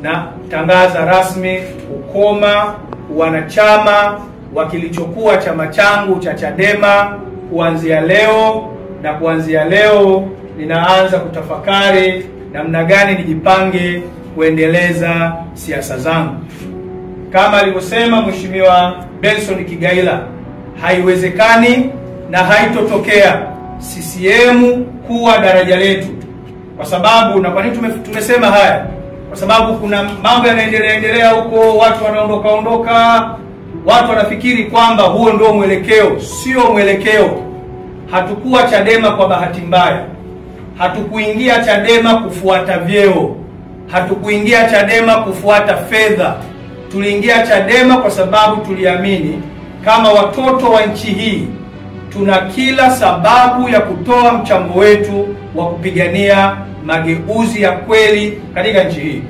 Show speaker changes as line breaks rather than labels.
na tangaza rasmi ukoma wanachama wa kilichokuwa chama changu cha Chadema kuanzia leo, na kuanzia leo ninaanza kutafakari namna gani nijipange kuendeleza siasa zangu. Kama alivyosema Mheshimiwa Benson Kigaila, haiwezekani na haitotokea CCM kuwa daraja letu. Kwa sababu, na kwa nini tumesema haya? Kwa sababu kuna mambo yanaendelea huko, watu wanaondoka, watu wanafikiri kwamba huo ndio mwelekeo. Sio mwelekeo. Hatukuwa Chadema kwa bahati mbaya. Hatukuingia Chadema kufuata vyeo. Hatukuingia Chadema kufuata fedha. Tuliingia Chadema kwa sababu tuliamini kama watoto wa nchi hii tuna kila sababu ya kutoa mchango wetu wa kupigania mageuzi ya kweli katika nchi hii.